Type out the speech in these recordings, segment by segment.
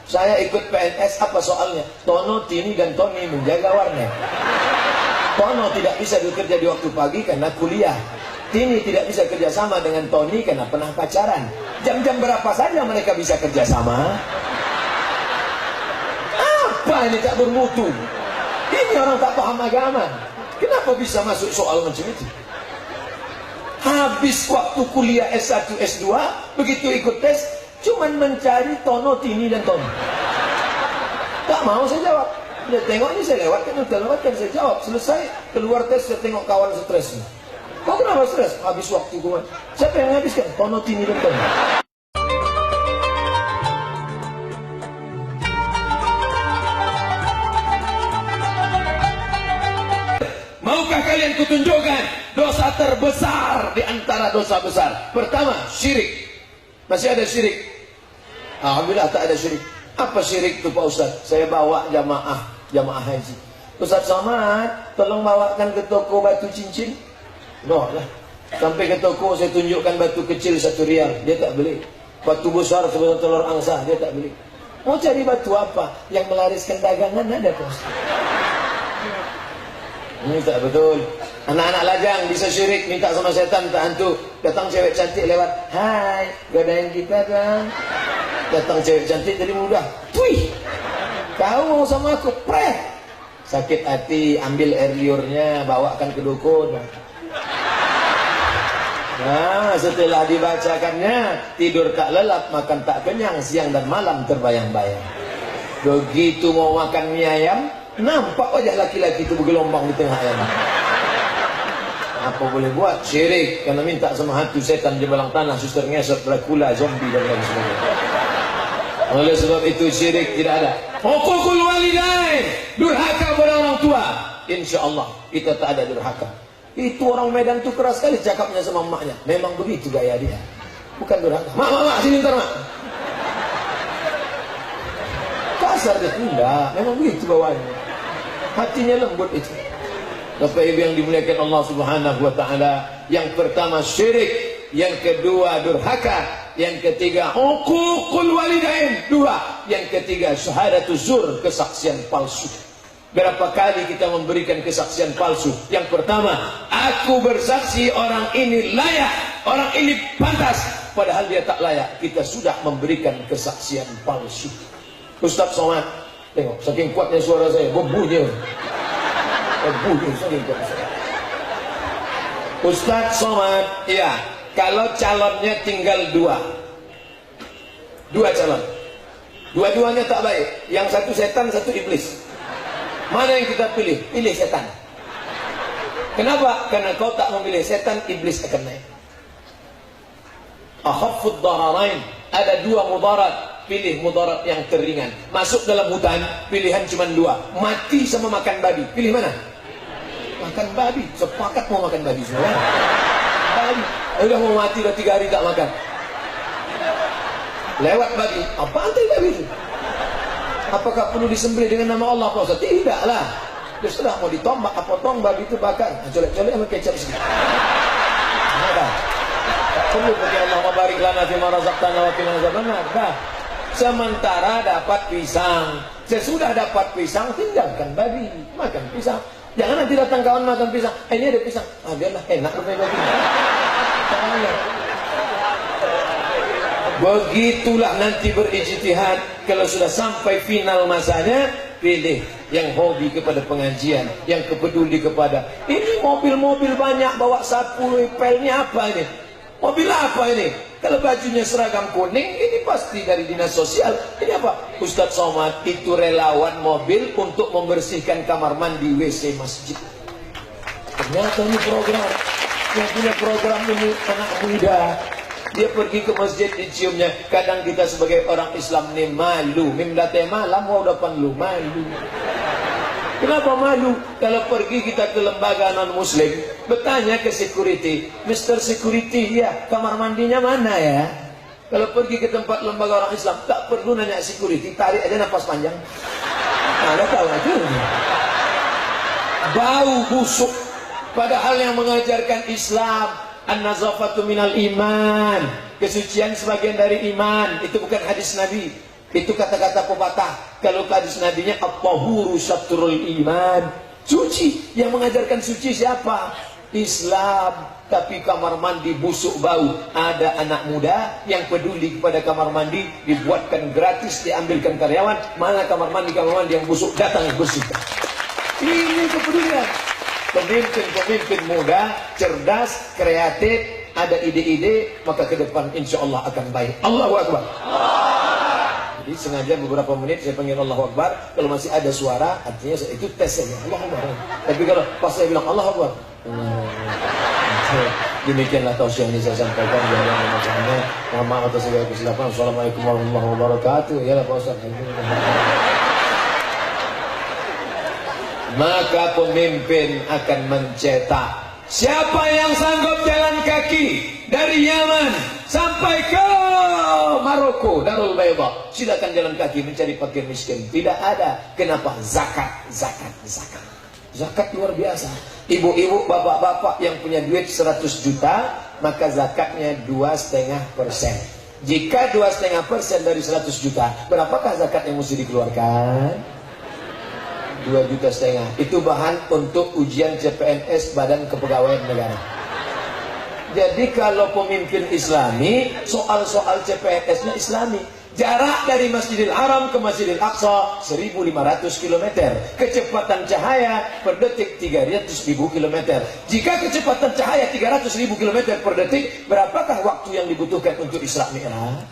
Saya ikut PNS, apa soalnya? Tono, Tini, dan Tony menjaga warnet. Tono tidak bisa bekerja di waktu pagi karena kuliah. Tini tidak bisa kerjasama dengan Tony karena pernah pacaran. Jam-jam berapa saja mereka bisa kerjasama? Apa ini tak bermutu? Ini orang tak paham agama. Kenapa bisa masuk soal macam itu? Habis waktu kuliah S1, S2, begitu ikut tes, cuman mencari Tono, Tini, dan Tony. Tak mau saya jawab. Dia tengok ini saya lewat, kan udah lewat kan saya jawab. Selesai, keluar tes, saya tengok kawan stres. Kau kenapa stres? Habis waktu gue. Siapa yang habiskan? Tono, Tini, dan Tony. Maukah kalian kutunjukkan dosa terbesar di antara dosa besar? Pertama, syirik. Masih ada syirik? Alhamdulillah tak ada syirik. Apa syirik itu Pak Ustaz? Saya bawa jamaah haji. Ustaz Somad, tolong bawakan ke toko batu cincin. No lah. Sampai ke toko saya tunjukkan batu kecil 1 rial, dia tak beli. Batu besar sebesar telur angsa, dia tak beli. Mau cari batu apa? Yang melariskan dagangan ada Pak Ustaz. Ini tak betul. Anak-anak lajang bisa syirik, minta sama setan, tak hantu. Datang cewek cantik lewat, hai, godain kita dong. Datang cewek cantik jadi mudah, wih, kau mau sama aku, preh. Sakit hati, ambil air liurnya, bawakan ke dukun. Nah, setelah dibacakannya, tidur tak lelap, makan tak kenyang, siang dan malam terbayang-bayang. Begitu mau makan mie ayam, nampak wajah laki-laki itu bergelombang di tengah ayam. Apa boleh buat? Syirik, karena minta sama hantu, setan, jebalang tanah, suster ngesot, Dracula, zombie, dan lain sebagainya. Oleh sebab itu syirik tidak ada. Hukukul walidain, durhaka pada orang tua. Insya Allah kita tak ada durhaka. Itu orang Medan tuh keras sekali cakapnya sama emaknya. Memang begitu gaya dia. Bukan durhaka. Mak, sini ntar mak. Kasar dia, enggak. Memang begitu bawaannya. Hatinya lembut itu. Bapak Ibu yang dimuliakan Allah Subhanahu wa taala, yang pertama syirik, yang kedua durhaka, yang ketiga hukukul walidain, 2, yang ketiga syahadatuz zur, kesaksian palsu. Berapa kali kita memberikan kesaksian palsu? Yang pertama, aku bersaksi orang ini layak, orang ini pantas, padahal dia tak layak. Kita sudah memberikan kesaksian palsu. Ustaz Somad, tengok, saking kuatnya suara saya, berbunyi. Ustaz Somad, iya, kalau calonnya tinggal 2 calon, dua-duanya tak baik, yang satu setan, satu iblis, mana yang kita pilih? Pilih setan. Kenapa? Karena kau tak memilih setan, iblis akan naik. Akhaffud dararain, ada 2 mudarat, pilih mudarat yang teringan. Masuk dalam hutan, pilihan cuma 2, mati sama makan babi. Pilih mana? Makan babi. Sepakat mau makan babi semua. Babi. Udah mau mati, udah 3 hari tak makan. Lewat babi. Apa antai babi itu? Apakah perlu disembelih dengan nama Allah Pak Ustaz? Tidaklah. Dia sudah mau ditombak, potong babi itu bakar. Colek-colek sama kecap sedikit. Kenapa? Tak perlu pakai Allah barik lana fi ma razaqtana wa qina azabannar. Sementara dapat pisang, sesudah dapat pisang tinggalkan babi, makan pisang. Jangan nanti datang kawan makan pisang, ini ada pisang, biarlah enak rupanya babi. Begitulah nanti berijtihad. Kalau sudah sampai final masanya, pilih yang hobi kepada pengajian, yang peduli kepada ini. Mobil-mobil banyak bawa sapu, pelnya apa ini? Mobil apa ini? Kalau bajunya seragam kuning, ini pasti dari dinas sosial. Ini apa? Ustaz Somad itu relawan mobil untuk membersihkan kamar mandi WC masjid. Ternyata ini program. Yang punya program ini anak muda. Dia pergi ke masjid, diciumnya. Kadang kita sebagai orang Islam ini malu. Mimdate malam, waudapan lu malu. Kenapa malu? Kalau pergi kita ke lembaga non-muslim, bertanya ke security, Mr. Security, ya, kamar mandinya mana ya? Kalau pergi ke tempat lembaga orang Islam, tak perlu nanya security, tarik aja nafas panjang. Ada tahu aja. Bau busuk. Padahal yang mengajarkan Islam, an-nazafatu minal iman, kesucian sebagian dari iman. Itu bukan hadis Nabi. Itu kata-kata pepatah. Kalau hadis nabinya at-tahuru syatrul iman. Suci, yang mengajarkan suci siapa? Islam. Tapi kamar mandi busuk bau. Ada anak muda yang peduli kepada kamar mandi, dibuatkan gratis, diambilkan karyawan. Mana kamar mandi yang busuk, datang bersihkan. Ini kepedulian. Pemimpin-pemimpin muda, cerdas, kreatif, ada ide-ide, maka ke depan insya Allah akan baik. Allahu Akbar. Jadi sengaja beberapa menit saya panggil Allahu Akbar. Kalau masih ada suara, artinya itu tes saja. Allahu Akbar. Tapi kalau pas saya bilang Allahu Akbar, demikianlah tausiah yang saya sampaikan. Jangan memacamnya. Mohon maaf atas segala kesilapan. Assalamualaikum warahmatullahi wabarakatuh. Ya Pak Ustaz. Maka pemimpin akan mencetak. Siapa yang sanggup jalan kaki dari Yaman sampai ke Maroko, Darul Bayda, silakan jalan kaki mencari fakir miskin. Tidak ada. Kenapa? Zakat, zakat, zakat. Zakat luar biasa. Ibu-ibu, bapak-bapak yang punya duit 100 juta, maka zakatnya 2,5%. Jika 2,5% dari 100 juta, berapakah zakat yang mesti dikeluarkan? 2,5 juta. Itu bahan untuk ujian CPNS Badan Kepegawaian Negara. Jadi kalau pemimpin Islami, soal-soal CPNS-nya Islami. Jarak dari Masjidil Haram ke Masjidil Aqsa 1.500 km. Kecepatan cahaya per detik 300.000 km. Jika kecepatan cahaya 300.000 km per detik, berapakah waktu yang dibutuhkan untuk Isra Mi'raj?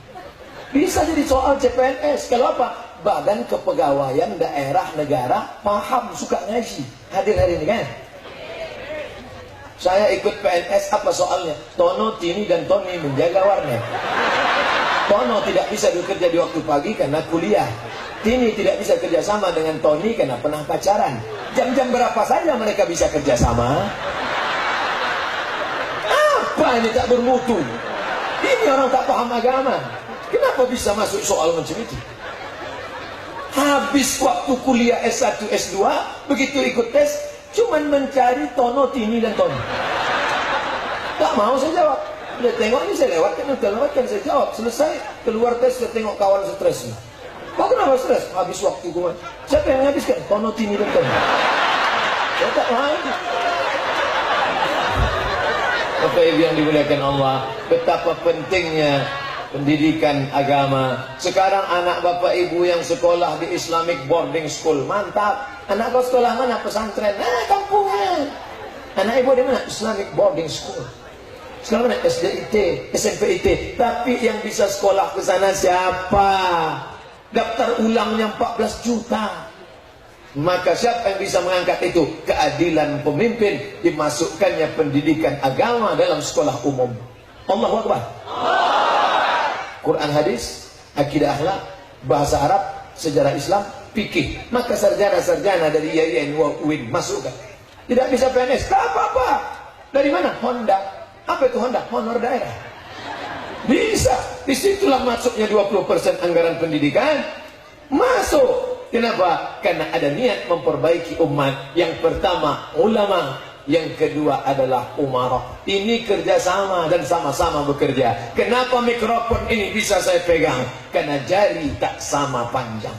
Bisa jadi soal CPNS. Kalau apa? Badan Kepegawaian Daerah Negara paham, suka ngaji. Hadir hari ini kan? Saya ikut PNS, apa soalnya? Tono, Tini, dan Tony menjaga warnet. Tono tidak bisa bekerja di waktu pagi karena kuliah. Tini tidak bisa kerjasama dengan Tony karena pernah pacaran. Jam-jam berapa saja mereka bisa kerjasama? Apa ini tak bermutu? Ini orang tak paham agama. Kenapa bisa masuk soal macam itu? Habis waktu kuliah S1, S2, begitu ikut tes, cuman mencari Tono, Tini, dan Tony. Tak mau saya jawab. Udah tengok ini saya lewatkan, saya jawab. Selesai, keluar tes, saya tengok kawan stres. Kok kenapa stres? Habis waktu gue. Siapa yang habiskan? Tono, Tini, dan Tony. Saya tak mau. Bapak Ibu yang dimuliakan Allah, betapa pentingnya pendidikan agama. Sekarang anak Bapak Ibu yang sekolah di Islamic Boarding School, mantap. Anak kau sekolah mana? Pesantren. Kampungan. Anak ibu di mana? Islamic Boarding School. Sekarang mana? SDIT, SMPIT. Tapi yang bisa sekolah ke sana siapa? Daftar ulangnya 14 juta. Maka siapa yang bisa mengangkat itu? Keadilan pemimpin, dimasukkannya pendidikan agama dalam sekolah umum. Allahu Akbar. Quran, hadis, akidah, akhlak, bahasa Arab, sejarah Islam, fikih. Maka sarjana-sarjana dari IAIN, UIN masukkan. Tidak bisa PNS, tak apa-apa. Dari mana? Honda. Apa itu Honda? Honor daerah. Bisa. Disitulah masuknya 20% anggaran pendidikan. Masuk. Kenapa? Karena ada niat memperbaiki umat. Yang pertama, ulama. Yang kedua adalah umarah. Ini kerjasama dan sama-sama bekerja. Kenapa mikrofon ini bisa saya pegang? Karena jari tak sama panjang.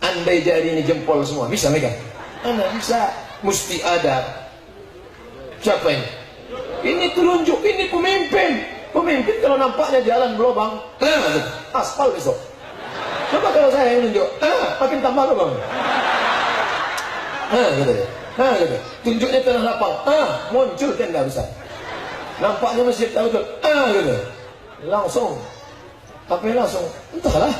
Andai jari ini jempol semua, bisa megang? Mana bisa? Mesti ada. Siapa ini? Ini telunjuk, ini pemimpin. Pemimpin kalau nampaknya jalan berlubang, aspal besok. Coba kalau saya yang nunjuk, makin tambah lubang. Gitu ya. Gitu. Tunjuknya tanah lapang, muncul tenda besar. Nampaknya masjid tahu betul, gitu. Langsung, tapi langsung, entahlah.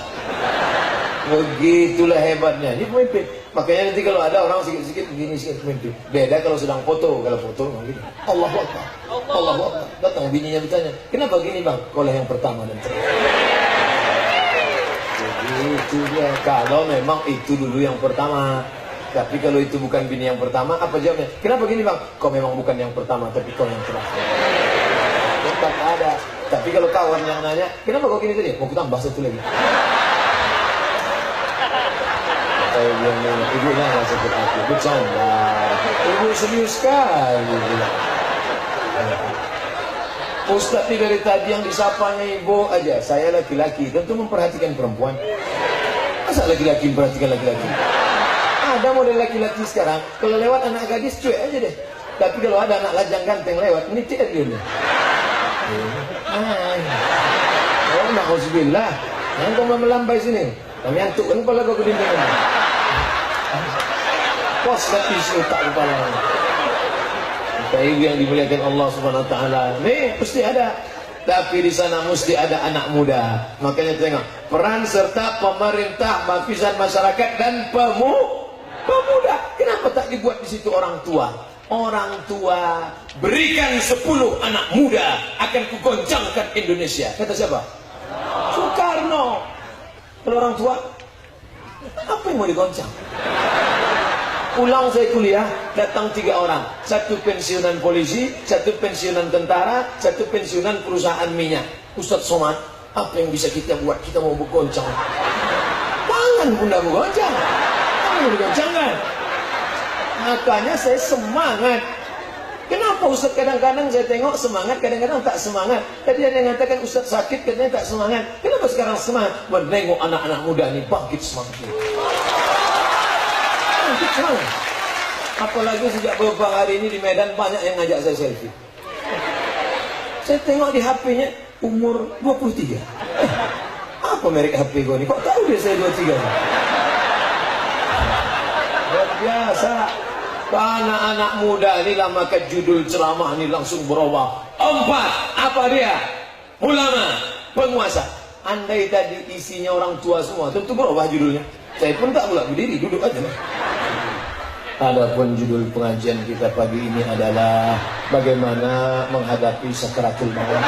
Begitulah hebatnya, ini pemimpin. Makanya nanti kalau ada orang sikit-sikit begini sikit pemimpin. Beda kalau sedang foto, kalau foto memang gitu. Allahu Akbar, Allahu Akbar. Datang bininya bertanya, kenapa gini bang? Kau yang pertama dan terakhir. Begitu dia. Kalau memang itu dulu yang pertama. Tapi kalau itu bukan bini yang pertama, apa jawabnya? Kenapa gini bang? Kau memang bukan yang pertama, tapi kau yang terakhir. Tetap ada. Tapi kalau kawan yang nanya, kenapa kau gini tadi? Mau tambah satu lagi. Saya bilang, ibunya nggak sakit hati, bercanda. Ibu serius sekali. Ustaz ini dari tadi yang disapanya ibu aja. Saya laki-laki, tentu memperhatikan perempuan. Masa laki-laki perhatikan laki-laki? Ada model laki-laki sekarang, kalau lewat anak gadis cuek aja deh. Tapi kalau ada anak lajang ganteng lewat, ini dia dia. Oh, na'udzubillah. Yang kau melambai sini. Kami antuk kan kepala kau kedinding. Pos tapi tak kepala. Tapi yang dimuliakan Allah Subhanahu Wa Taala. Nih pasti ada. Tapi di sana mesti ada anak muda. Makanya tengok peran serta pemerintah, lapisan masyarakat dan pemuda. Kenapa tak dibuat di situ orang tua? Orang tua berikan 10 anak muda akan kugoncangkan Indonesia. Kata siapa? Soekarno. Kalau orang tua, apa yang mau digoncang? Pulang saya kuliah, datang 3 orang. 1 pensiunan polisi, 1 pensiunan tentara, 1 pensiunan perusahaan minyak. Ustadz Somad, apa yang bisa kita buat? Kita mau bergoncang. Tangan pun dah bergoncang. Apa yang mau digoncangkan? Makanya saya semangat. Kenapa Ustaz kadang-kadang saya tengok semangat, kadang-kadang tak semangat. Tadi ada yang mengatakan Ustaz sakit, katanya tak semangat. Kenapa sekarang semangat? Menengok anak-anak muda ini bangkit semangat. Bangkit semangat. Apalagi sejak beberapa hari ini di Medan banyak yang ngajak saya selfie. Saya tengok di HP-nya umur 23. Apa merek HP gue ini? Kok tahu dia saya 23? Luar biasa. Anak-anak muda ini lah, maka judul ceramah ini langsung berubah. 4, apa dia? Ulama, penguasa. Andai tadi isinya orang tua semua, tentu berubah judulnya. Saya pun tak pula berdiri, duduk aja. Adapun judul pengajian kita pagi ini adalah bagaimana menghadapi sakaratul maut.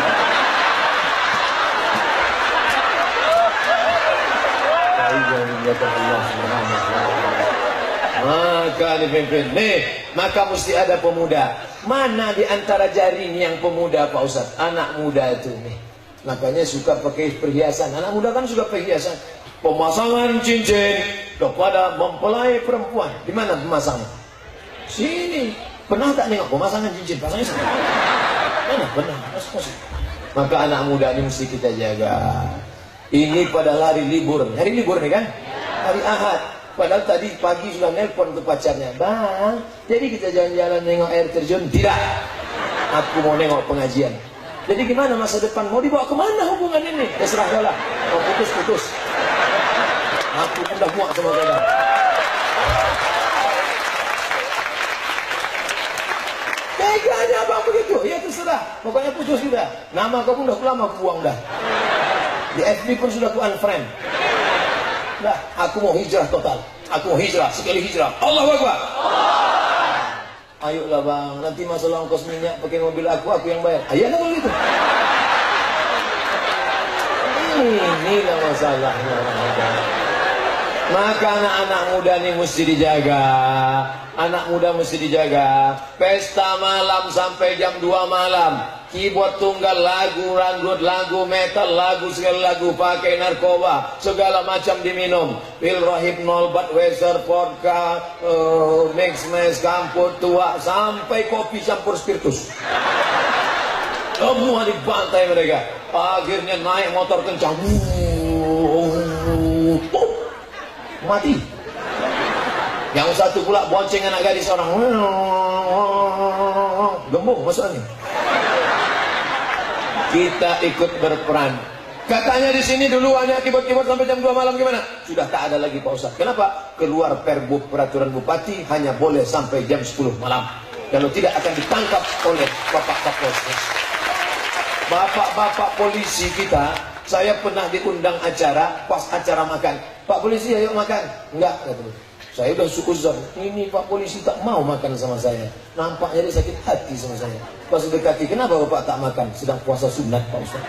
Maka dipimpin nih, maka mesti ada pemuda. Mana di antara jari ini yang pemuda Pak Ustaz? Anak muda itu nih. Makanya suka pakai perhiasan. Anak muda kan suka perhiasan. Pemasangan cincin kepada mempelai perempuan. Di mana pemasangnya? Sini. Pernah tak nengok pemasangan cincin? Pasangnya sini. Mana? Pernah. Maka anak muda ini mesti kita jaga. Ini pada hari libur. Hari libur nih kan? Hari Ahad. Padahal tadi pagi sudah nelpon ke pacarnya, Bang, jadi kita jalan-jalan nengok air terjun? Tidak, aku mau nengok pengajian. Jadi gimana masa depan? Mau dibawa kemana hubungan ini? Terserah lah, mau putus-putus. Aku udah muak sama kalian. Teganya Bang begitu? Ya terserah, pokoknya putus sudah. Nama kau pun udah lama buang dah. Di FB pun sudah ku unfriend. Nah, aku mau hijrah total. Aku mau hijrah, sekali hijrah. Allahu Akbar. Ayolah Bang, nanti masalah ongkos minyak pakai mobil aku yang bayar. Ayo kan begitu. Inilah masalahnya. Maka anak-anak muda ini mesti dijaga. Anak muda mesti dijaga. Pesta malam sampai jam 2 malam. Keyboard tunggal, lagu ranggut, lagu metal, lagu segala lagu, pakai narkoba, segala macam diminum. Pil Rohib, Budweiser, vodka, mix, kampur, tua, sampai kopi campur spiritus. Semua dibantai mereka. Akhirnya naik motor kencang. Mati. Yang satu pula bonceng anak gadis orang. Gembung masuk angin. Kita ikut berperan. Katanya di sini dulu hanya keyboard sampai jam 2 malam, gimana? Sudah tak ada lagi Pak Ustaz. Kenapa? Keluar perbu peraturan bupati hanya boleh sampai jam 10 malam. Kalau tidak akan ditangkap oleh Bapak Kapolres. Bapak-bapak polisi kita, saya pernah diundang acara, pas acara makan. Pak polisi ayo makan. Enggak, katanya. Saya udah syukur, ini Pak polisi tak mau makan sama saya. Nampaknya dia sakit hati sama saya. Pas dekati, kenapa Bapak tak makan? Sedang puasa sunat Pak Ustaz.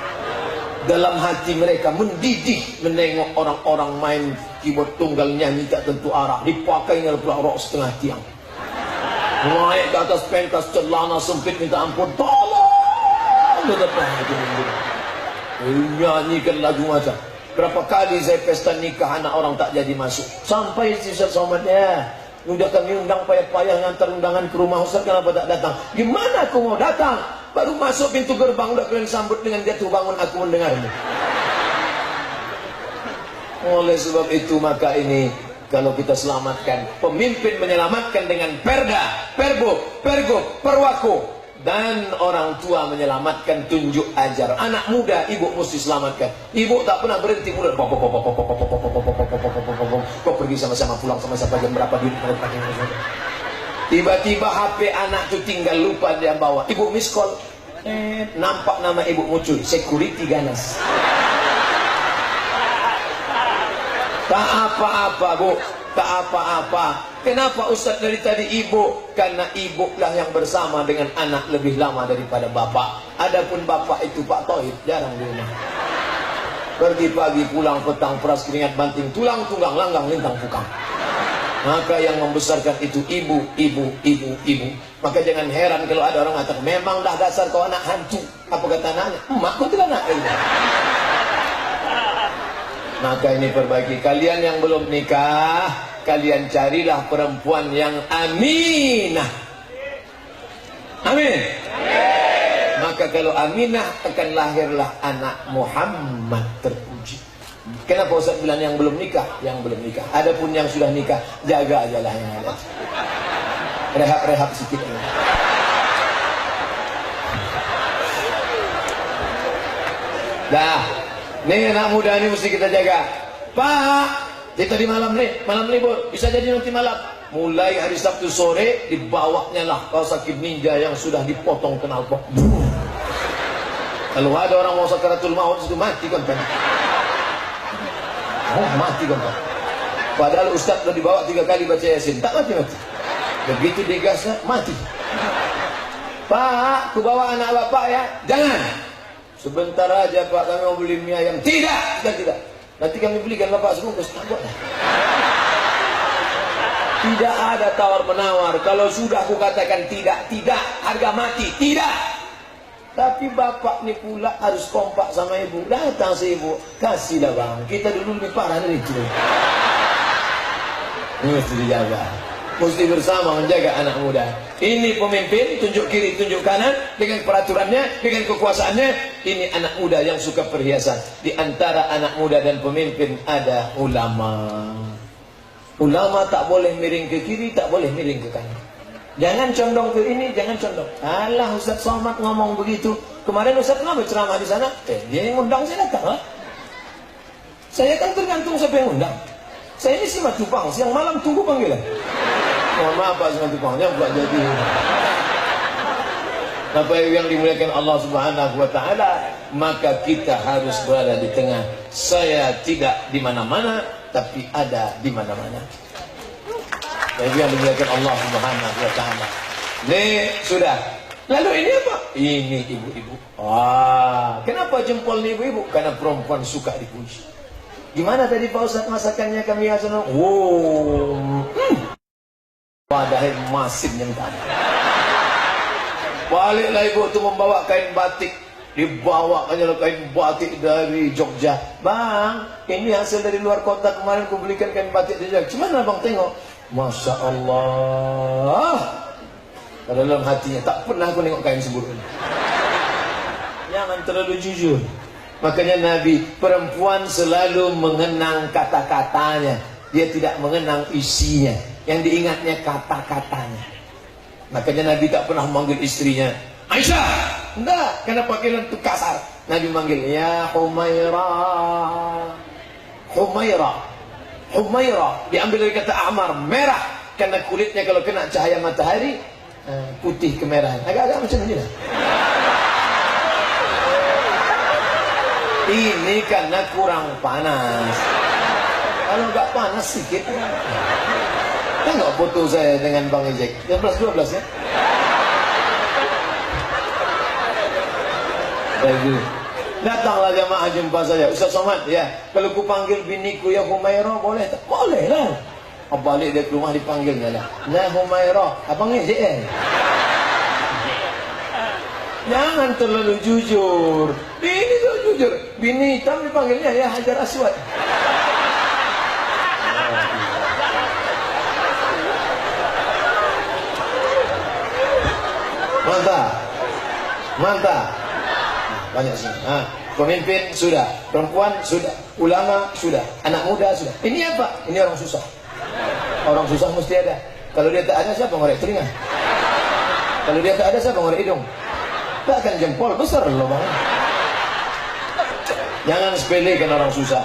Dalam hati mereka mendidik menengok orang-orang main keyboard tunggal nyanyi tak tentu arah. Dipakainya pula rok setengah tiang. Naik ke atas pentas celana sempit minta ampun. Tolong! Nyanyikan lagu macam. Berapa kali saya pesta nikah anak orang tak jadi masuk. Sampai Ustaz Somad ya, udah kami undang payah-payah ngantar undangan ke rumah Ustaz, kenapa tak datang? Gimana aku mau datang? Baru masuk pintu gerbang udah kalian sambut dengan jatuh bangun aku mendengarmu. Oleh sebab itu maka ini kalau kita selamatkan, pemimpin menyelamatkan dengan perda, perbo, pergub, perwako, dan orang tua menyelamatkan tunjuk ajar. Anak muda ibu mesti selamatkan. Ibu tak pernah berhenti muda. Kau pergi sama-sama, pulang sama-sama, jam berapa duit pagi. Tiba-tiba HP anak tu tinggal, lupa dia bawa. Ibu miss call, nampak nama ibu muncul, security ganas. Tak apa-apa bu, tak apa-apa. Kenapa Ustaz dari tadi ibu? Karena ibu lah yang bersama dengan anak lebih lama daripada bapak. Adapun bapak itu Pak Toib, jarang di rumah. Pergi pagi, pulang petang, peras keringat banting, tulang tunggang langgang lintang pukang. Maka yang membesarkan itu ibu. Maka jangan heran kalau ada orang mengatakan, memang dah dasar kau anak hantu. Apa kata anaknya? Emakku tidak anak ini. Maka ini perbaiki. Kalian yang belum nikah, kalian carilah perempuan yang aminah. Amin. Maka kalau aminah, akan lahirlah anak Muhammad terpuji. Kenapa Ustaz bilang yang belum nikah? Yang belum nikah. Adapun yang sudah nikah, jaga aja lah yang ada. Rehab-rehab sedikit. Dah. Nih anak muda ini mesti kita jaga. Pak, kita di malam libur, bisa jadi nanti malam. Mulai hari Sabtu sore dibawanya lah sakit ninja yang sudah dipotong knalpot. Kalau ada orang mau sakaratul maut itu mati kan? Oh mati kan? Padahal Ustaz sudah dibawa 3 kali baca Yasin, tak mati. Begitu digasnya mati. Pak, ku bawa anak bapak ya. Jangan. Sebentar aja Pak, kami mau beli mie ayam. Tidak. Nanti kami belikan bapak sebungkus. Tidak ada tawar menawar. Kalau sudah aku katakan tidak, harga mati, tidak. Tapi bapak ini pula harus kompak sama ibu. Datang si ibu, kasihlah bang. Kita dulu lebih parah dari itu. Ini mesti dijaga. Mesti bersama menjaga anak muda. Ini pemimpin, tunjuk kiri, tunjuk kanan, dengan peraturannya, dengan kekuasaannya. Ini anak muda yang suka perhiasan. Di antara anak muda dan pemimpin ada ulama. Ulama tak boleh miring ke kiri, tak boleh miring ke kanan. Jangan condong ke ini, jangan condong. Alah Ustaz Somad ngomong begitu. Kemarin Ustaz kenapa ceramah di sana? Dia yang undang, saya datang. Saya kan tergantung siapa yang undang. Saya ini simak Jepang, siang malam tunggu panggilan. Mohon maaf Pak simak Jepangnya buat jadi. Bapak Ibu yang dimuliakan Allah Subhanahu wa taala, maka kita harus berada di tengah. Saya tidak di mana-mana, tapi ada di mana-mana. Bapak Ibu yang dimuliakan Allah Subhanahu wa taala. Nih, sudah. Lalu ini apa? Ini ibu-ibu. Kenapa jempol nih ibu-ibu? Karena perempuan suka dipuji. Gimana tadi Pak Ustaz masakannya kami hasan? Padahal masin yang tadi. Baliklah ibu itu membawa kain batik. Dibawakannya kain batik dari Jogja. Bang, ini hasil dari luar kota, kemarin aku belikan kain batik di Jogja. Cuman abang tengok, Masya Allah. Pada dalam hatinya, tak pernah aku nengok kain sebelum ini. Jangan terlalu jujur. Makanya Nabi, perempuan selalu mengenang kata-katanya. Dia tidak mengenang isinya. Yang diingatnya kata-katanya. Makanya Nabi tak pernah memanggil istrinya Aisyah. Enggak, karena panggilan itu kasar. Nabi manggil, ya Humairah. Humairah. Diambil dari kata ahmar, merah. Karena kulitnya kalau kena cahaya matahari, putih kemerahan. Agak-agak macam ini lah. Ini karena kurang panas. Kalau nggak panas sedikit, kan nggak foto saya dengan Bang Ejek. 11-12 ya. Bagus. Datanglah jamaah jumpa saya. Ustaz Somad ya. Kalau ku panggil biniku ya Humairah boleh tak? Boleh lah. Balik dia ke rumah dipanggilnya lah. Nah Humairah, abang Ejek Jangan terlalu jujur. Ini tuh jujur. Bini hitam dipanggilnya ya Hajar Aswad. Mantap. Banyak sini. Pemimpin sudah, perempuan sudah, ulama sudah, anak muda sudah. Ini apa? Ini orang susah. Orang susah mesti ada. Kalau dia tak ada, siapa ngorek telinga? Kalau dia tak ada, siapa ngorek hidung? Takkan jempol besar loh bang. Jangan sepelekan orang susah.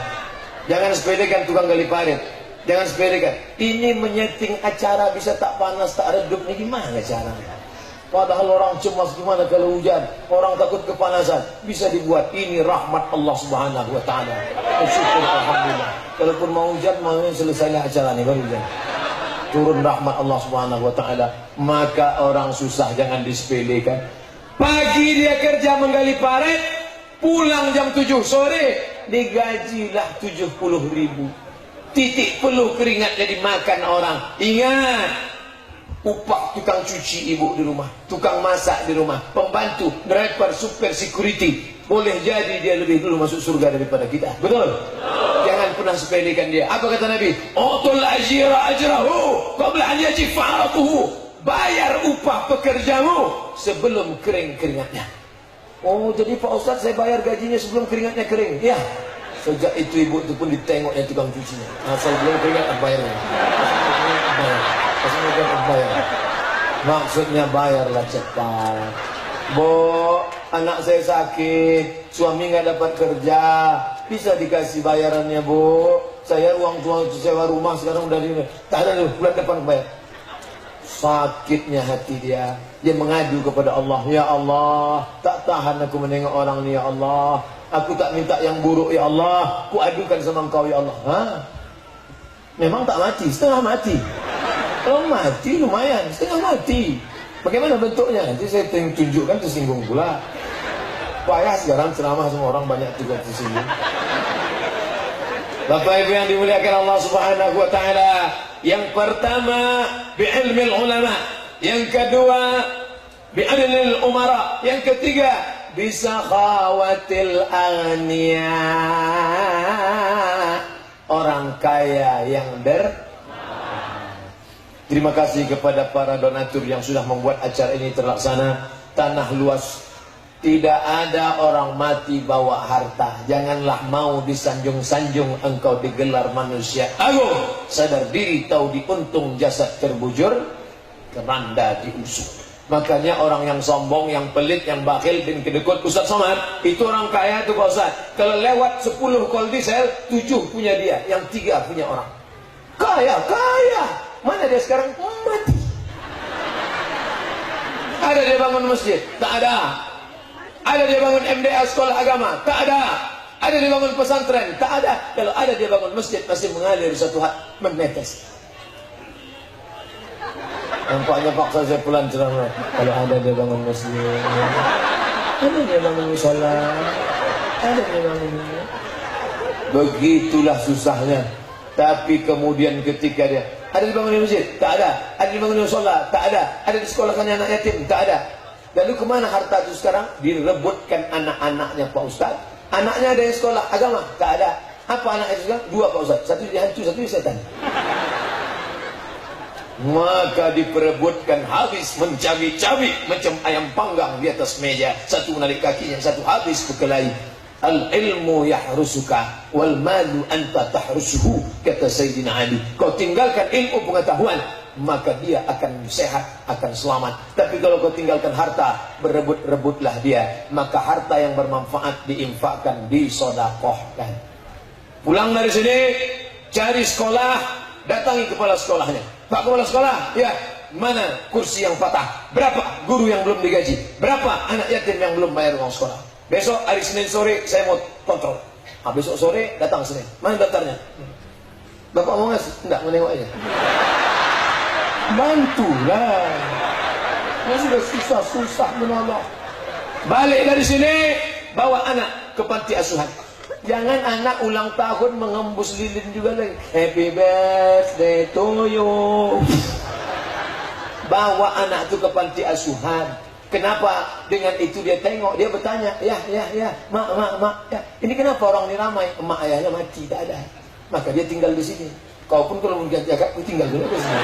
Jangan sepelekan tukang gali parit. Jangan sepelekan. Ini menyeting acara bisa tak panas tak redup ini gimana caranya? Padahal orang cemas gimana kalau hujan, orang takut kepanasan, bisa dibuat. Ini rahmat Allah Subhanahu wa taala. Syukur alhamdulillah. Kalaupun mau hujan, mau selesailah acara ini baru hujan. Turun rahmat Allah Subhanahu wa taala. Maka orang susah jangan disepelekan. Pagi dia kerja menggali parit, pulang jam 7 sore, digajilah 70.000. Titik peluh keringatnya dimakan orang. Ingat, upah tukang cuci ibu di rumah, tukang masak di rumah, pembantu, driver, super security, boleh jadi dia lebih dulu masuk surga daripada kita. Betul? Jangan pernah sepelekan dia. Apa kata Nabi? Utul ajira ajrahu qabla an yajif fa'atuhu. Bayar upah pekerjamu sebelum kering keringatnya. Oh, jadi Pak Ustaz saya bayar gajinya sebelum keringatnya kering. Ya. Sejak itu ibu itu pun ditengoknya tukang cucinya. Asal belum keringat bayarnya. Maksudnya bayarlah cepat. Bu, anak saya sakit, suami nggak dapat kerja, bisa dikasih bayarannya bu. Saya uang tua sewa rumah sekarang udah di, tak ada dulu, bulan depan bayar. Sakitnya hati dia mengadu kepada Allah. Ya Allah, tak tahan aku menengok orang ni. Ya Allah, aku tak minta yang buruk. Ya Allah, aku adukan sama engkau. Ya Allah. Hah? Memang tak mati, setengah mati. Kalau mati lumayan, setengah mati. Bagaimana bentuknya? Nanti saya tunjukkan, tersinggung pula. Payah sekarang ceramah semua orang banyak juga tersinggung. Bapak Ibu yang dimuliakan Allah Subhanahu wa taala, yang pertama bi'ilmil ulama, yang kedua bi'adlil umara, yang ketiga bisa khawatil aghniya, orang kaya yang Terima kasih kepada para donatur yang sudah membuat acara ini terlaksana. Tanah luas. Tidak ada orang mati bawa harta. Janganlah mau disanjung-sanjung engkau digelar manusia agung. Sadar diri tahu diuntung jasad terbujur, keranda diusuk. Makanya orang yang sombong, yang pelit, yang bakhil dan kedekut Ustaz Somad, itu orang kaya itu Pak Ustaz. Kalau lewat 10 kol diesel, 7 punya dia, yang 3 punya orang. Kaya. Mana dia sekarang? Mati. Ada dia bangun masjid? Tak ada. Ada dia bangun MDA sekolah agama? Tak ada. Ada dia bangun pesantren? Tak ada. Kalau ada dia bangun masjid, masih mengalir satu hati, menetes. Nampaknya paksa saya pulang ceramah. Kalau ada dia bangun masjid, ada dia bangun musola, ada dia bangun. Begitulah susahnya. Tapi kemudian ketika dia ada di bangun masjid, tak ada. Ada di bangun musola, tak ada. Ada di sekolahkannya anak yatim, tak ada. Lalu kemana harta itu sekarang? Direbutkan anak-anaknya Pak Ustaz. Anaknya ada yang sekolah agama, tak ada. Apa anaknya sekarang? 2 Pak Ustaz. Satu jadi hantu, satu jadi setan. Maka diperebutkan habis mencabik-cabik macam ayam panggang di atas meja. Satu menarik kakinya, satu habis berkelahi. Al-ilmu yahrusuka wal malu anta tahrusuhu, kata Sayyidina Ali. Kau tinggalkan ilmu pengetahuan, maka dia akan sehat, akan selamat. Tapi kalau kau tinggalkan harta, berebut-rebutlah dia, maka harta yang bermanfaat diinfakkan, disodakohkan. Pulang dari sini, cari sekolah, datangi kepala sekolahnya. Pak kepala sekolah, ya, mana kursi yang patah? Berapa guru yang belum digaji? Berapa anak yatim yang belum bayar uang sekolah? Besok hari Senin sore saya mau kontrol. Besok sore datang Senin. Mana daftarnya? Bapak mau ngasih? Enggak, menengok aja. Bantulah. Ini sudah susah-susah menolong. Balik dari sini, bawa anak ke panti asuhan. Jangan anak ulang tahun mengembus lilin juga lagi. Happy birthday to you. Bawa anak itu ke panti asuhan. Kenapa? Dengan itu dia tengok, dia bertanya, ya, mak, ya. Ini kenapa orang ini ramai? Emak ayahnya mati, tak ada. Maka dia tinggal di sini. Kau pun kalau mau ganti akad, tinggal dulu di sini.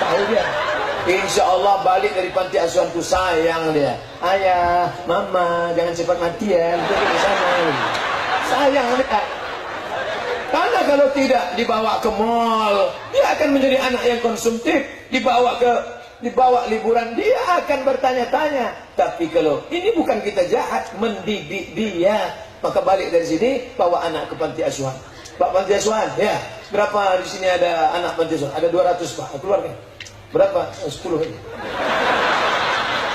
Tahu dia. Insya Allah balik dari panti asuhan tuh sayang dia. Ayah, mama, jangan cepat mati ya. Jadi ke sana. Sayang dia. Karena kalau tidak dibawa ke mall, dia akan menjadi anak yang konsumtif. Dibawa liburan, dia akan bertanya-tanya. Tapi kalau ini bukan kita jahat, mendidik dia, maka balik dari sini bawa anak ke panti asuhan. Pak, panti asuhan, ya. Berapa di sini ada anak panti asuhan? Ada 200, Pak. Keluarga. Berapa? 10 aja.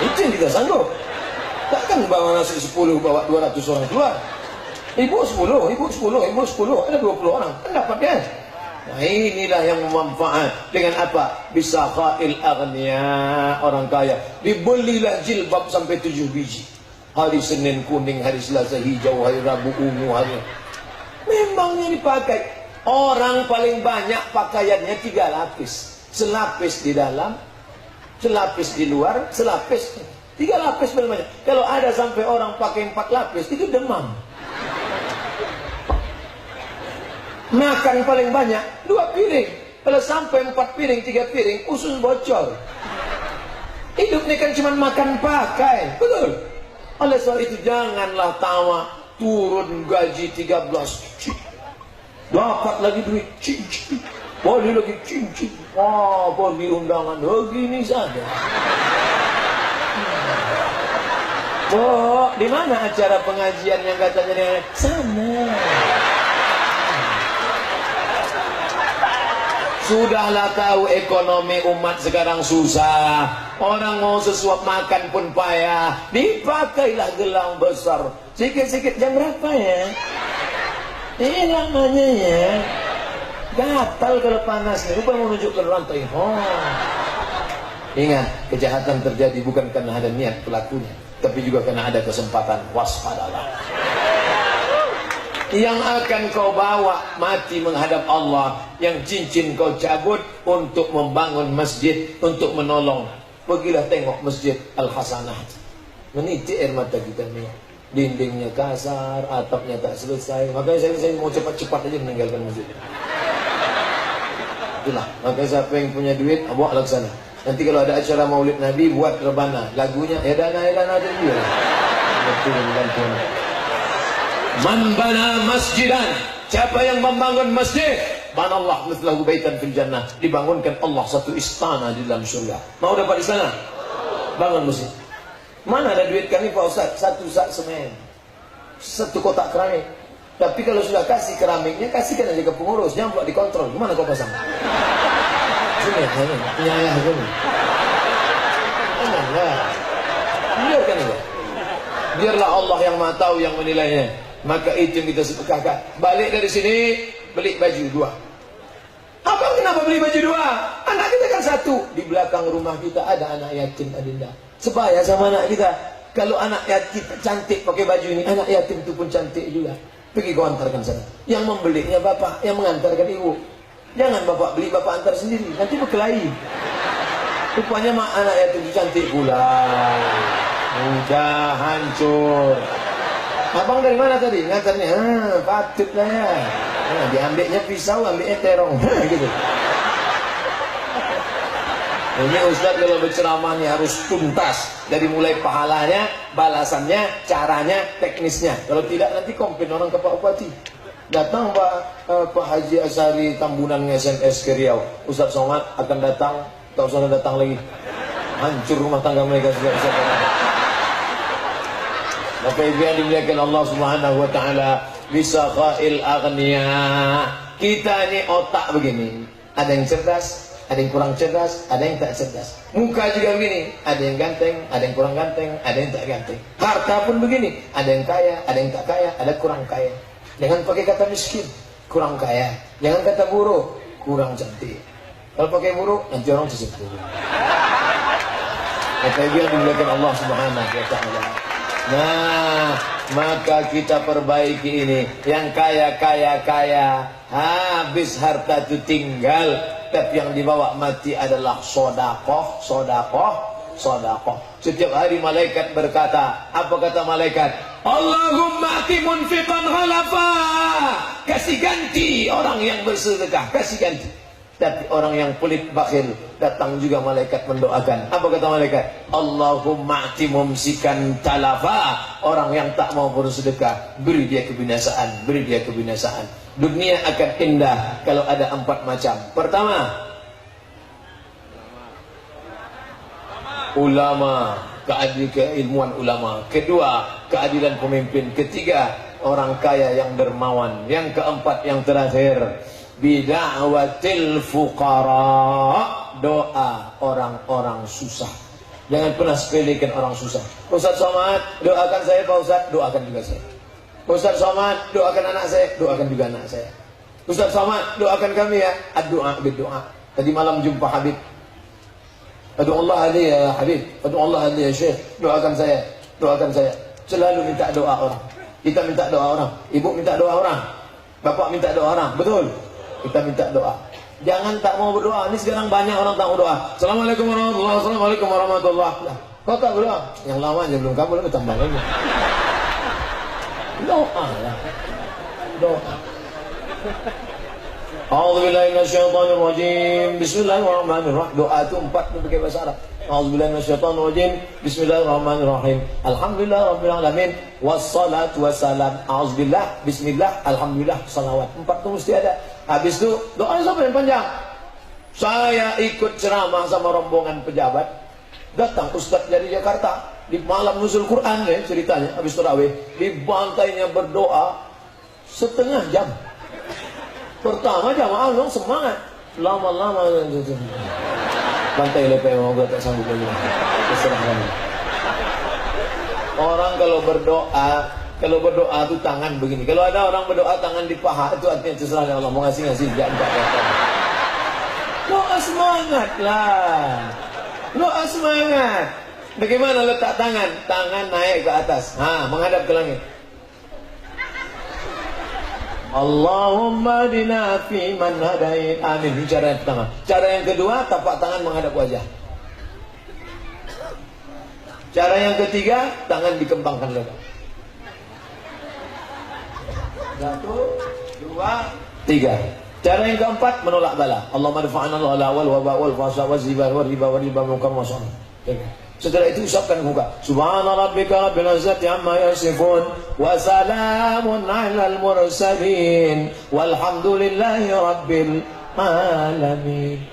Itu yang kita sanggup. Takkan bawa nasi 10, bawa 200 orang keluar. Ibu 10, ibu 10, ibu 10, ada 20 orang. Kan dapat kan? Nah, inilah yang memanfaat. Dengan apa? Bisa khail aghnia, orang kaya. Dibelilah jilbab sampai 7 biji. Hari Senin kuning, hari Selasa hijau, hari Rabu ungu, hari... Memangnya dipakai. Orang paling banyak pakaiannya 3 lapis. Selapis di dalam, selapis di luar, selapis. 3 lapis paling banyak. Kalau ada sampai orang pakai 4 lapis, itu demam. Makan paling banyak 2 piring. Kalau sampai 4 piring, 3 piring, usus bocor. Hidup ini kan cuma makan pakai. Betul. Oleh sebab itu janganlah tawa. Turun gaji 13, dapat lagi duit, boleh lagi cincin. Wah, pergi undangan begini saja. Oh, di mana acara pengajian yang katanya sana? Sudahlah tahu ekonomi umat sekarang susah. Orang mau sesuap makan pun payah. Dipakailah gelang besar. Sikit-sikit jam berapa ya? Ini lamanya ya. Gatal kalau panas. Lupa menunjukkan rantai. Oh. Ingat, kejahatan terjadi bukan karena ada niat pelakunya, tapi juga karena ada kesempatan. Waspadalah. Yang akan kau bawa mati menghadap Allah, yang cincin kau cabut untuk membangun masjid, untuk menolong. Pergilah tengok masjid Al-Hasanah. Meniti air mata kita nih. Dindingnya kasar, atapnya tak selesai. Makanya saya mau cepat-cepat aja meninggalkan masjid. Itulah. Makanya siapa yang punya duit, bawa laksana. Nanti kalau ada acara Maulid Nabi, buat rebana. Lagunya ya dana ada dia. Betul betul. Man bana masjidan, siapa yang membangun masjid, banallah mithlahu baitan fil jannah, dibangunkan Allah satu istana di dalam surga. Mau dapat istana? Bangun masjid. Mana ada duit kami Pak Ustaz? 1 sak semen, 1 kotak keramik. Tapi kalau sudah kasih keramiknya, kasihkan aja ke pengurus, jangan pula dikontrol. Gimana kau pasang? Sini, punya ayah sini. Janganlah, biarkan aja. Biarlah Allah yang Maha Tahu yang menilainya. Maka itu yang kita sepakatkan. Balik dari sini, beli baju 2. Abang kenapa beli baju 2? Anak kita kan 1. Di belakang rumah kita ada anak yatim, Adinda. Sebaya sama anak kita. Kalau anak yatim cantik pakai baju ini, anak yatim itu pun cantik juga. Pergi kau antarkan sana. Yang membelinya bapak, yang mengantarkan ibu. Jangan bapak beli, bapak antar sendiri. Nanti berkelahi. Rupanya mak anak yatim itu cantik pula. Udah hancur. Abang dari mana tadi? Ngantarnya, patut lah ya. Diambilnya pisau, ambilnya terong. Gitu. Ini Ustaz kalau berceramahnya harus tuntas. Dari mulai pahalanya, balasannya, caranya, teknisnya. Kalau tidak nanti komplain orang ke Pak Bupati. Datang Pak Haji Asari Tambunan SMS ke Riau. Ustaz Somad akan datang, tak usah datang lagi. Hancur rumah tangga mereka sudah. Maka ibu yang dimuliakan Allah Subhanahu wa taala, bisa khail aghnia. Kita ini otak begini, ada yang cerdas, ada yang kurang cerdas, ada yang tak cerdas. Muka juga begini, ada yang ganteng, ada yang kurang ganteng, ada yang tak ganteng. Harta pun begini, ada yang kaya, ada yang tak kaya, ada kurang kaya. Jangan pakai kata miskin, kurang kaya. Jangan kata buruk, kurang cantik. Kalau pakai buruk, nanti orang tersebut. Maka ibu yang dimuliakan Allah Subhanahu wa taala. Nah, maka kita perbaiki ini. Yang kaya, habis harta itu tinggal. Tapi yang dibawa mati adalah sodakoh. Setiap hari malaikat berkata, apa kata malaikat? Allahumma ati munfiqan ghalafa. Kasih ganti orang yang bersedekah, kasih ganti. Tapi orang yang pelit bakhil, datang juga malaikat mendoakan. Apa kata malaikat? Allahumma ati mumsikan talafa. Orang yang tak mau bersedekah, beri dia kebinasaan, beri dia kebinasaan. Dunia akan indah kalau ada 4 macam. Pertama, ulama, keilmuan ulama. Kedua, keadilan pemimpin. Ketiga, orang kaya yang dermawan. Yang keempat, yang terakhir, bida'watil fuqara, doa orang-orang susah. Jangan pernah sepelekan orang susah. Ustaz Somad, doakan saya Pak Ustaz, doakan juga saya. Ustaz Somad, doakan anak saya, doakan juga anak saya. Ustaz Somad, doakan kami ya. Ad-doa bid-doa. Tadi malam jumpa Habib. Adu Allah ali ya Habib, adu Allah ali ya Syekh, doakan saya, doakan saya. Selalu minta doa orang. Kita minta doa orang, ibu minta doa orang, bapak minta doa orang, betul? Kita minta doa. Jangan tak mau berdoa. Ini sekarang banyak orang tak mau doa. Assalamualaikum warahmatullahi wabarakatuh. Assalamualaikum warahmatullahi wabarakatuh. Kau tak berdoa? Yang lama aja belum kamu lebih tambah lagi. Doa lah. Doa. A'udzubillahi minasyaitonirrajim. Bismillahirrahmanirrahim. Doa itu 4 pakai bahasa Arab. A'udzubillahi minasyaitonirrajim. Bismillahirrahmanirrahim. Alhamdulillahirabbil alamin. Wassalatu wassalam. A'udzubillah, bismillah, alhamdulillah, salawat. 4 itu mesti ada. Habis itu doa sampai yang panjang. Saya ikut ceramah sama rombongan pejabat. Datang ustaz dari Jakarta di malam nuzul Quran nih ceritanya habis tarawih. Dibantainya berdoa setengah jam. Pertama jamaah memang semangat, lama-lama bantai lepe mau gue tak sanggup lagi. Terserah kamu. Orang kalau berdoa itu tangan begini. Kalau ada orang berdoa tangan di paha itu artinya terserah Allah mau ngasih jangan apa-apa. Doa semangat lah, doa semangat. Bagaimana letak tangan? Tangan naik ke atas, menghadap ke langit. Allahumma dina fi man hadait. Amin. Ini cara yang pertama. Cara yang kedua, tapak tangan menghadap wajah. Cara yang ketiga, tangan dikembangkan lebar. 1, 2, 3. Cara yang keempat, menolak bala. Allahumma dafa'ana al-wal waba wal fasa wal zibar wal riba wal riba munkar wa sana. Setelah itu ucapkan muka. Subhana rabbika rabbil izzati amma yasifun wa salamun 'alal mursalin walhamdulillahi rabbil alamin.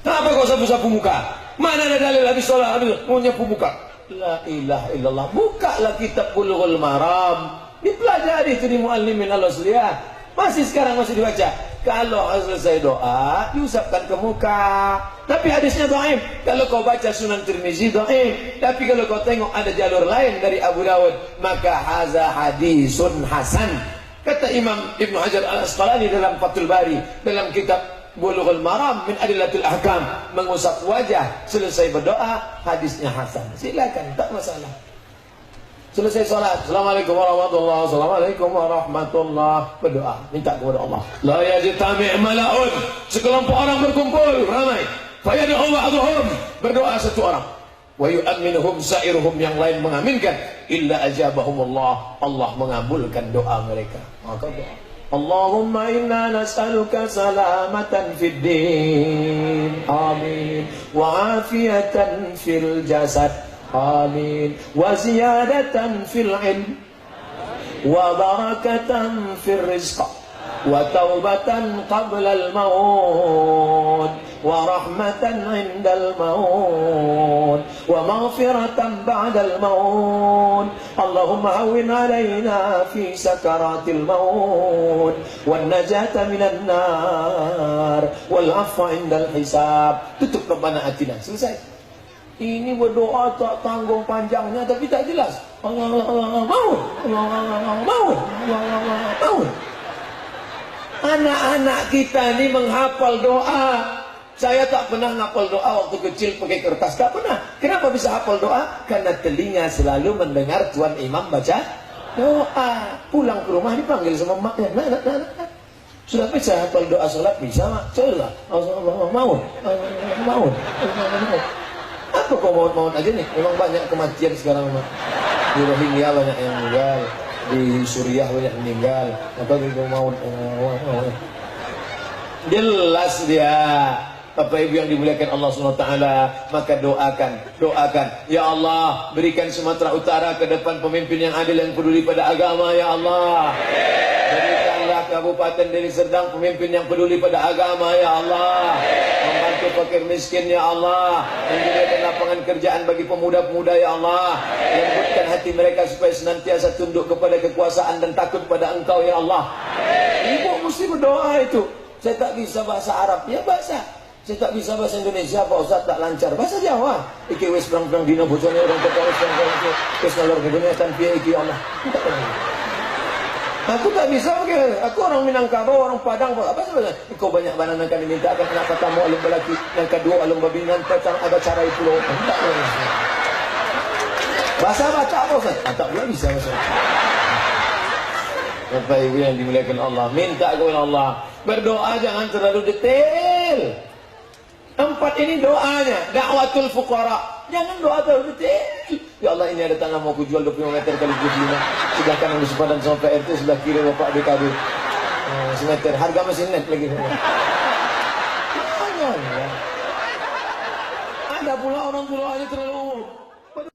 Kenapa kau sapu-sapu muka? Mana ada dalil habis sholat habis mau nyapu muka? La ilaha illallah. Bukalah kitab Bulughul Maram. Dipelajari itu di muallimin al-asliyah. Masih sekarang masih dibaca. Kalau selesai doa diusapkan ke muka. Tapi hadisnya dhaif. Kalau kau baca Sunan Tirmizi dhaif. Tapi kalau kau tengok ada jalur lain dari Abu Dawud, maka haza hadisun hasan. Kata Imam Ibnu Hajar Al-Asqalani dalam Fathul Bari, dalam kitab Bulughul Maram min Adillatil Ahkam, mengusap wajah selesai berdoa, hadisnya hasan. Silakan, tak masalah. Selesai sholat, Assalamualaikum warahmatullahi wabarakatuh, Assalamualaikum warahmatullahi wabarakatuh. Berdoa, minta kepada Allah. La yajtami' mala'un. Sekelompok orang berkumpul, ramai. Fayad'u ba'dhum. Berdoa satu orang. Wa yu'minuhum sa'iruhum, yang lain mengaminkan. Illa ajabahumullah. Allah mengabulkan doa mereka. Maka doa. Allahumma inna nas'aluka salamatan fid din. Amin. Wa afiyatan fil jasad. Amin. Wa ziyadatan fil ilm wa barakatan fil rizq wa taubatan qabla al maut wa rahmatan indal maut wa maghfiratan ba'da al maut. Allahumma hawwin alaina fi sakaratil maut wan najata minan nar wal afwa indal hisab. Tutup Rabbana atina. Selesai. Ini berdoa tak tanggung panjangnya tapi tak jelas. Maun. Anak-anak kita ini menghafal doa. Saya tak pernah ngapal doa waktu kecil pakai kertas, tak pernah. Kenapa bisa hafal doa? Karena telinga selalu mendengar tuan imam baca doa. Pulang ke rumah dipanggil sama maknya. Nah. Sudah bisa hafal doa salat? Bisa mak. Coba. Maun. Apa kau maut aja nih? Memang banyak kematian sekarang. Di Rohingya banyak yang meninggal, di Suriah banyak yang meninggal. Apa gitu maut? Jelas dia. Bapak Ibu yang dimuliakan Allah SWT, maka doakan, ya Allah, berikan Sumatera Utara ke depan pemimpin yang adil, yang peduli pada agama, ya Allah. Berikanlah Kabupaten Deli Serdang pemimpin yang peduli pada agama, ya Allah. Membantu fakir miskin, ya Allah. Menyediakan lapangan kerjaan bagi pemuda-pemuda, ya Allah. Lembutkan hati mereka supaya senantiasa tunduk kepada kekuasaan dan takut pada Engkau, ya Allah. Ibu mesti berdoa itu. Saya tak bisa bahasa Arab, ya bahasa. Saya tak bisa bahasa Indonesia, Pak Ustaz, tak lancar. Bahasa Jawa. Iki wis perang-perang dina bojone orang ketawa perang-perang wis nalor ke dunia tanpa iki Allah. Aku tak bisa, aku orang Minangkabau, orang Padang, apa sebenarnya? Kau banyak banana kan diminta akan kenapa tamu alum belaki, yang kedua alum babinan, petang ada cara itu loh. Bahasa baca apa Ustaz? Tak boleh bisa bahasa. Bapak Ibu yang dimuliakan Allah, minta kepada Allah. Berdoa jangan terlalu detail. 4 ini doanya, dakwatul fuqara. Jangan doa terlalu detail. Ya Allah, ini ada tanah mau kujual 25 meter kali 25. Sebelah kanan di sepadan sama PRT, sebelah kiri Bapak BKB. Semeter, harga masih net lagi. Ada pula orang doanya terlalu